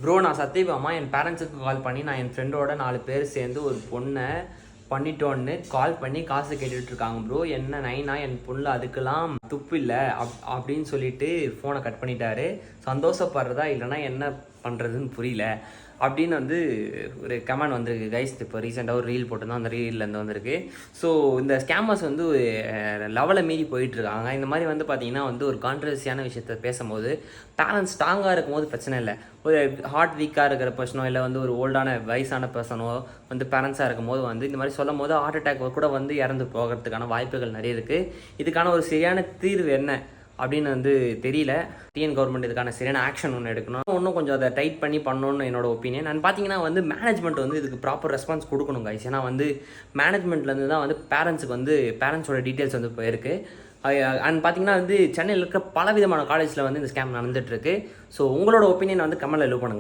Bro நான் சத்தியபாமா என் பேரண்ட்ஸுக்கு கால் பண்ணி நான் என் ஃப்ரெண்டோட 4 பேர் சேர்ந்து ஒரு பொண்ணை பண்ணிட்டோன்னு கால் பண்ணி காசு கேட்டுட்டு இருக்காங்க ப்ரோ. என்ன நைனா என் பொண்ணு அதுக்கெல்லாம் துப்பு இல்லை அப்படின்னு சொல்லிட்டு ஃபோனை கட் பண்ணிட்டாரு. சந்தோஷப்படுறதா இல்லைனா என்ன பண்ணுறதுன்னு புரியல அப்படின்னு வந்து ஒரு கமெண்ட் வந்திருக்கு கைஸ். இப்போ ரீசெண்டாக ஒரு ரீல் போட்டு தான் அந்த ரீல்லேருந்து வந்திருக்கு. ஸோ இந்த ஸ்கேமர்ஸ் வந்து லெவலை மீறி போயிட்டுருக்காங்க. இந்த மாதிரி வந்து பார்த்திங்கன்னா வந்து ஒரு கான்ட்ரவர்சியான விஷயத்த பேசும்போது பேரண்ட்ஸ் ஸ்ட்ராங்காக இருக்கும்போது பிரச்சனை இல்லை. ஒரு ஹார்ட் வீக்காக இருக்கிற பர்சனோ இல்லை வந்து ஒரு ஓல்டான வயசான பர்சனோ வந்து பேரண்ட்ஸாக இருக்கும்போது வந்து இந்த மாதிரி சொல்லும் போது ஹார்ட் அட்டாக் கூட வந்து இறந்து போகிறதுக்கான வாய்ப்புகள் நிறைய இருக்குது. இதுக்கான ஒரு சரியான தீர்வு என்ன அப்படின்னு வந்து தெரியல. டிஎன் கவர்மெண்ட் இதுக்கான சரியான ஆக்ஷன் ஒன்று எடுக்கணும். இன்னும் கொஞ்சம் அதை டைட் பண்ணி பண்ணணும்னு என்னோட ஒப்பீனியன். அண்ட் பார்த்தீங்கன்னா வந்து மேனேஜ்மெண்ட் வந்து இதுக்கு ப்ராப்பர் ரெஸ்பான்ஸ் கொடுக்கணும் கைஸ். ஏன்னா வந்து மேனேஜ்மெண்ட்லேருந்து தான் வந்து பேரண்ட்ஸுக்கு வந்து பேரண்ட்ஸோட டீட்டெயில்ஸ் வந்து போயிருக்கு. அண்ட் பார்த்தீங்கன்னா வந்து சென்னையில் இருக்க பல விதமான காலேஜில் வந்து இந்த ஸ்கேம் நடந்துகிட்ருக்கு. ஸோ உங்களோட ஒப்பீனியன் வந்து கமெண்ட்டில் லீவ் பண்ணுங்கள்.